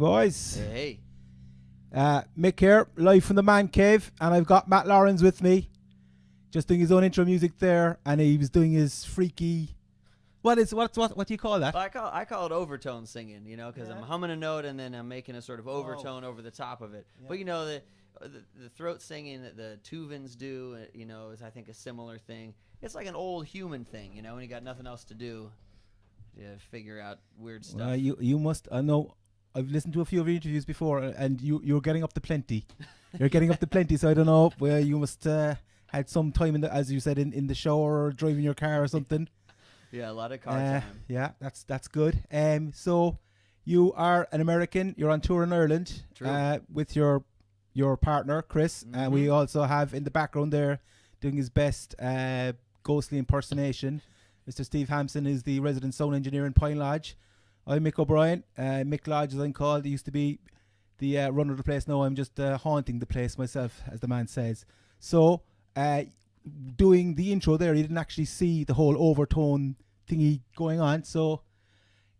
boys. Hey. Mick here, live from the man cave, and I've got Matt Lorenz with me, just doing his own intro music there, and he was doing his freaky. What do you call that? Well, I call it overtone singing, because I'm humming a note and then I'm making a sort of overtone over the top of it. Yeah. But the throat singing that the Tuvans do, is I think a similar thing. It's like an old human thing, when you got nothing else to do, you figure out weird stuff. Well, you must. I know. I've listened to a few of your interviews before, and you're getting up to plenty. You're getting up to plenty. So I don't know. Well, you must had some time as you said, in the shower or driving your car or something. Yeah, a lot of car time. Yeah, that's good. So you are an American. You're on tour in Ireland. True. With your partner Chris. Mm-hmm. And we also have in the background there doing his best ghostly impersonation. Mr. Steve Hampson is the resident sound engineer in Pine Lodge. I'm Mick O'Brien. Mick Lodge, as I'm called. He used to be the runner of the place. Now I'm just haunting the place myself, as the man says. So, doing the intro there, you didn't actually see the whole overtone thingy going on. So,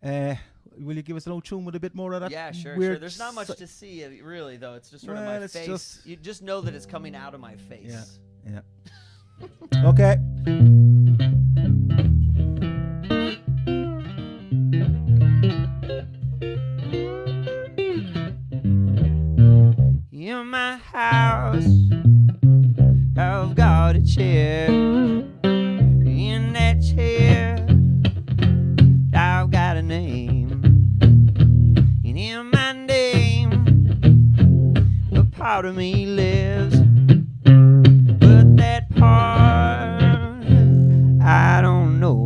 will you give us an old tune with a bit more of that? Yeah, sure. There's not much to see, really, though. It's just sort of my face. You just know that it's coming out of my face. Yeah. Okay. In my house, I've got a chair. In that chair, I've got a name. And in my name, a part of me lives. But that part, I don't know.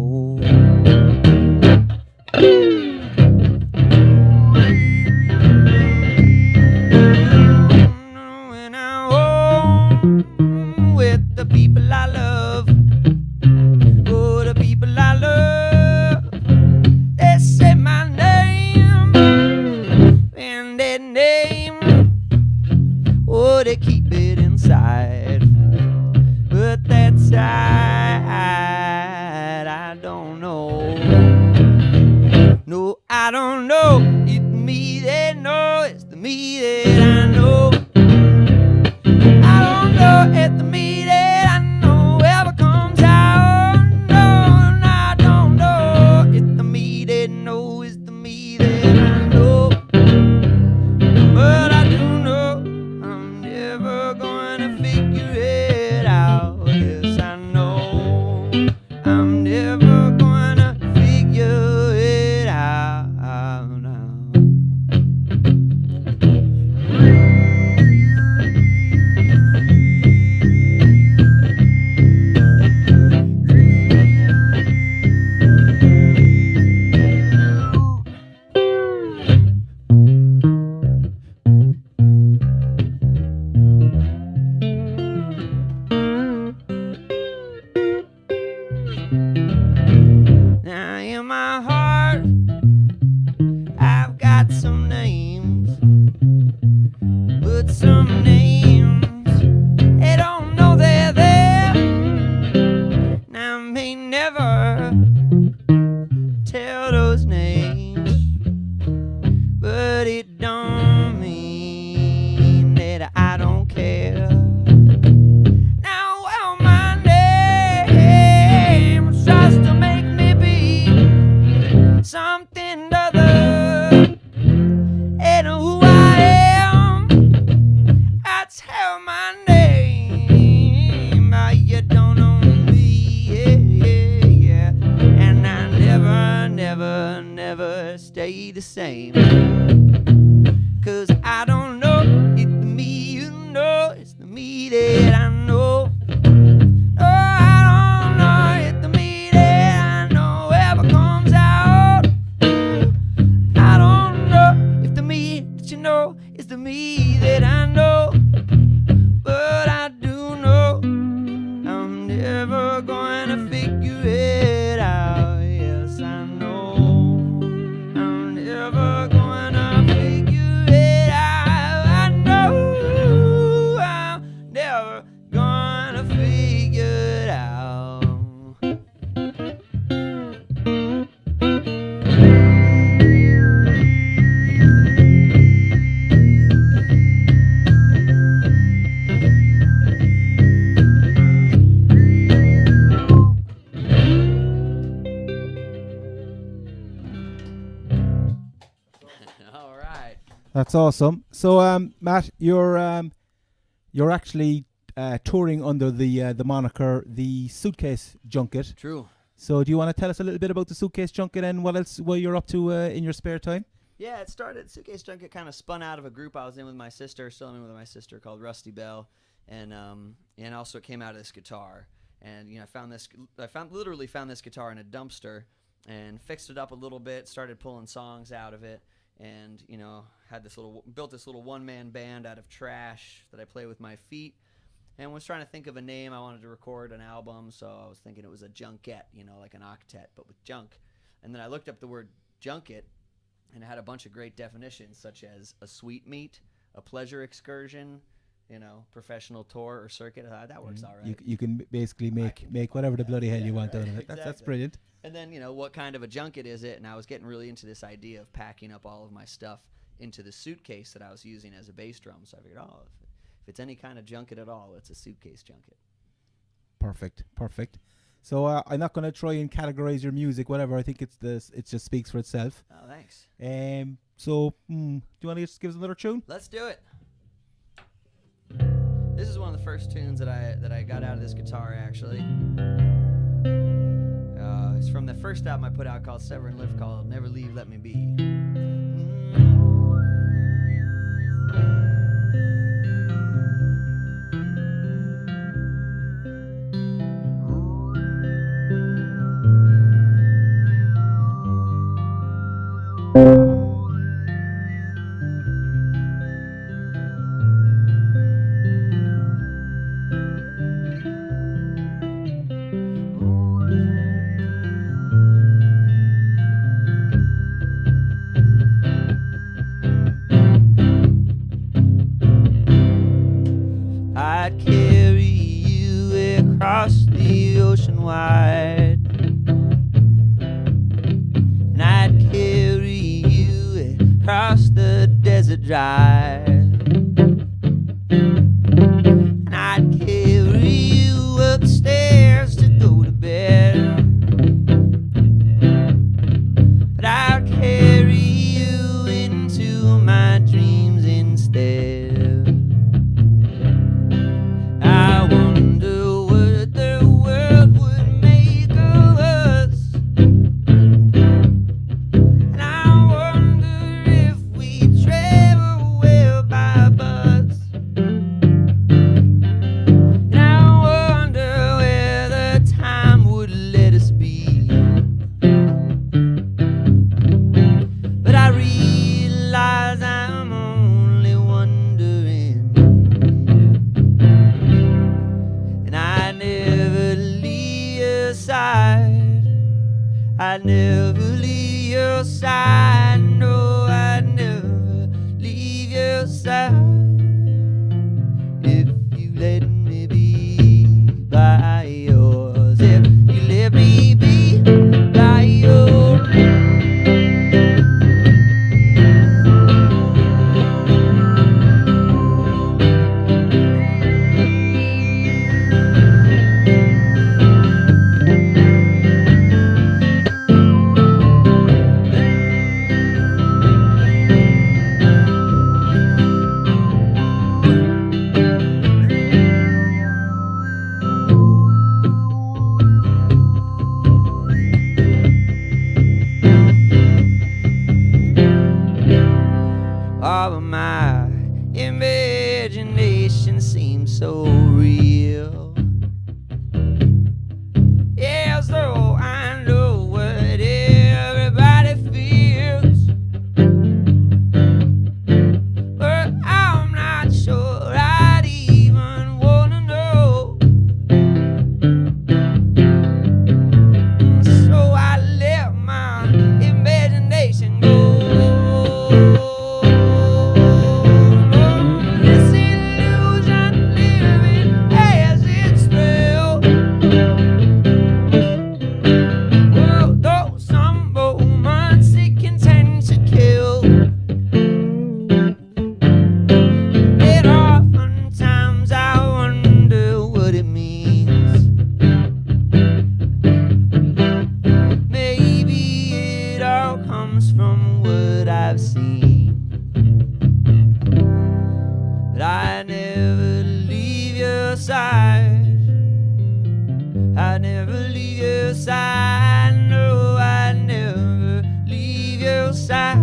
The people I love, oh, the people I love, they say my name, and that name, oh, they keep it inside, but that side, I don't know, no, I don't know, it's me that know, it's the me that I know, I don't know, it's the me that That's awesome. So, Matt, you're actually touring under the moniker The Suitcase Junket. True. So, do you want to tell us a little bit about the Suitcase Junket and what you're up to in your spare time? Yeah, it started. Suitcase Junket kind of spun out of a group I was in with my sister, still in with my sister, called Rusty Bell, and also it came out of this guitar. And I literally found this guitar in a dumpster and fixed it up a little bit, started pulling songs out of it, and built this little one-man band out of trash that I play with my feet, and was trying to think of a name. I wanted to record an album, so I was thinking it was a junket, like an octet but with junk. And then I looked up the word junket, and it had a bunch of great definitions, such as a sweetmeat, a pleasure excursion, professional tour or circuit. That works all right. You can basically make whatever the bloody hell you want out of it. Exactly. That's brilliant. And then, what kind of a junket is it? And I was getting really into this idea of packing up all of my stuff into the suitcase that I was using as a bass drum. So I figured, if it's any kind of junket at all, it's a Suitcase Junket. Perfect. So I'm not going to try and categorize your music, whatever. I think it just speaks for itself. Oh, thanks. So do you want to just give us another tune? Let's do it. This is one of the first tunes that I got out of this guitar, actually. It's from the first album I put out called Sever and Live, called Never Leave, Let Me Be. I'd carry you across the ocean wide, and I'd carry you across the desert dry, and I'd carry you upstairs to go to bed, but I'd carry you into my dreams instead. I wonder what the world would make of us, and I wonder if we travel well by bus, and I wonder where the time would let us be. But I realize I'm only wondering, and I never leave your side. I never leave your side. No, I never leave your side. If you let me be by yours, if you let me be by yours. All of my imagination seems so real. Yeah, so I know what everybody feels, but I'm not sure I'd even wanna know. So I let my imagination go. This illusion living as it I never leave your side. I never leave your side. No, I never leave your side.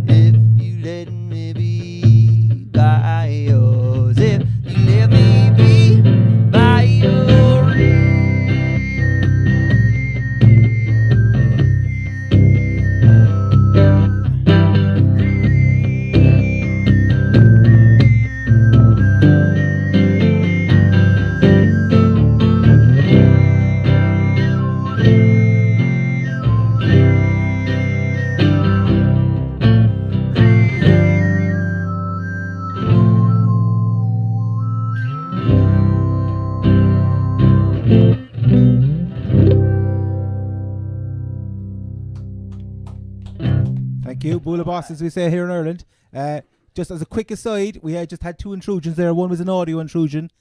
If you let me be by yours, if you let me be by yours. Thank you. Bula Boss, as we say here in Ireland. Just as a quick aside, we had just had 2 intrusions there. One was an audio intrusion.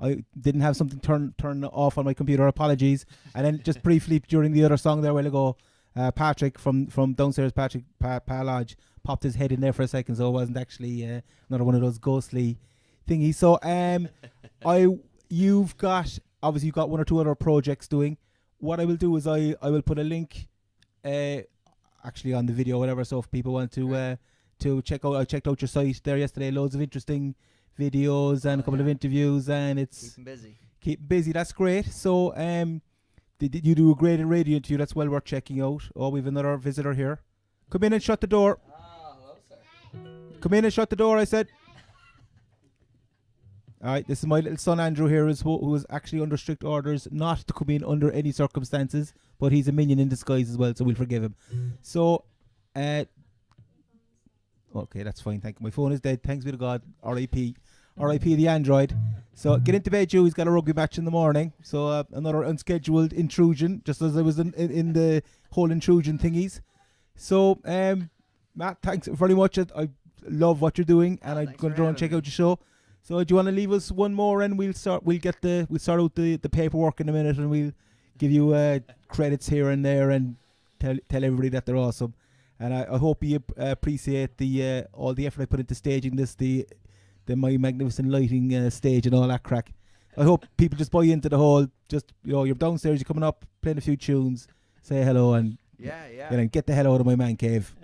I didn't have something turn off on my computer. Apologies. And then just briefly during the other song there a while ago, Patrick from downstairs, Patrick Pa Lodge, popped his head in there for a second, so it wasn't actually another one of those ghostly thingies. So you've got 1 or 2 other projects doing. What I will do is I will put a link actually on the video or whatever, so if people want to check out, I checked out your site there yesterday, loads of interesting videos and a couple of interviews, and it's keep busy. That's great. So you do a great radio interview, that's well worth checking out. Oh, we've another visitor here. Come in and shut the door. Hello, sir. Come in and shut the door, I said. Alright, this is my little son Andrew here, who is actually under strict orders not to come in under any circumstances, but he's a minion in disguise as well, so we'll forgive him. So, okay, that's fine, thank you. My phone is dead, thanks be to God, R.I.P. R.I.P. the Android. So, get into bed, Joe, he's got a rugby match in the morning, so another unscheduled intrusion, just as I was in the whole intrusion thingies. So, Matt, thanks very much, I love what you're doing, and I'm going to go and check out your show. So do you want to leave us one more, and we'll start out the paperwork in a minute, and we'll give you credits here and there, and tell everybody that they're awesome. And I hope you appreciate the all the effort I put into staging this, the my magnificent lighting stage and all that crack. I hope people just buy into the whole, just you're downstairs, you're coming up, playing a few tunes, say hello, and get the hell out of my man cave.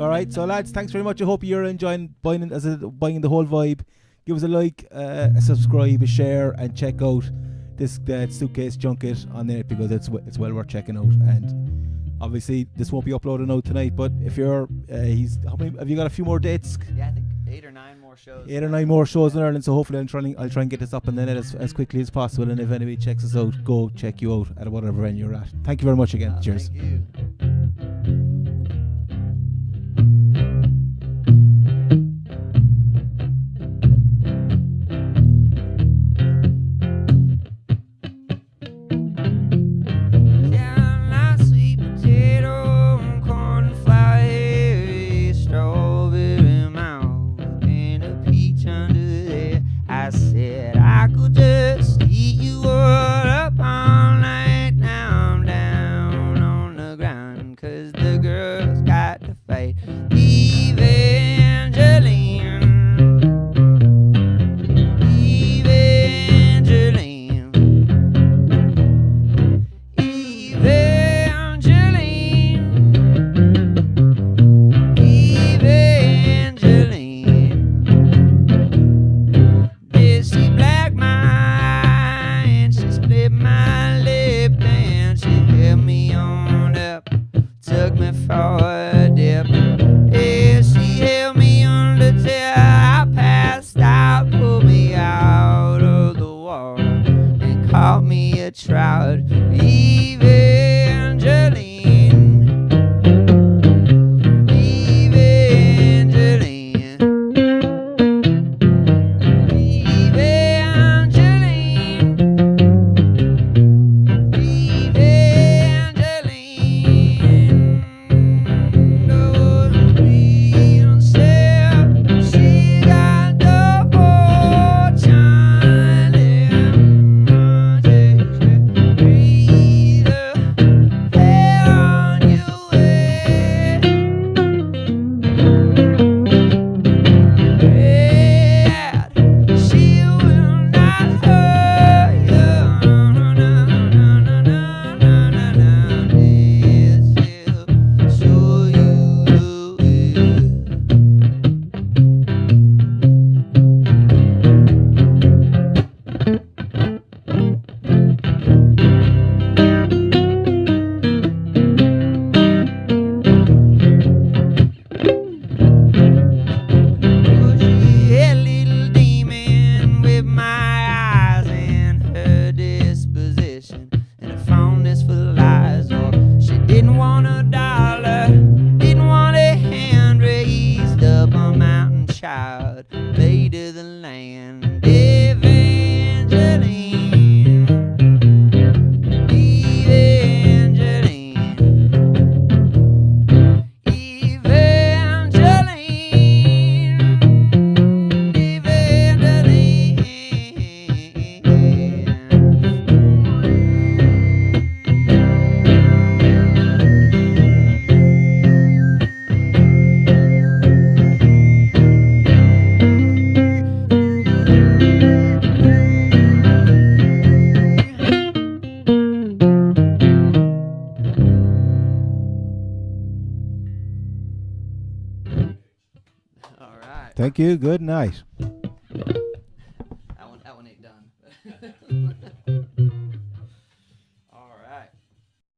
All right, so lads, thanks very much. I hope you're enjoying buying the whole vibe. Give us a like, a subscribe, a share, and check out this Suitcase Junket on there, because it's well worth checking out. And obviously this won't be uploaded out tonight, but if you're how many have you got? A few more dates? Yeah, I think 8 or 9 more shows. 8 or 9 more shows in Ireland. So hopefully I'll try and get this up and then as quickly as possible. And if anybody checks us out, go check you out at whatever venue you're at. Thank you very much again. Cheers. Thank you. Ground. child, lady of the land, Evangeline. Thank you. Good night. That one ain't done.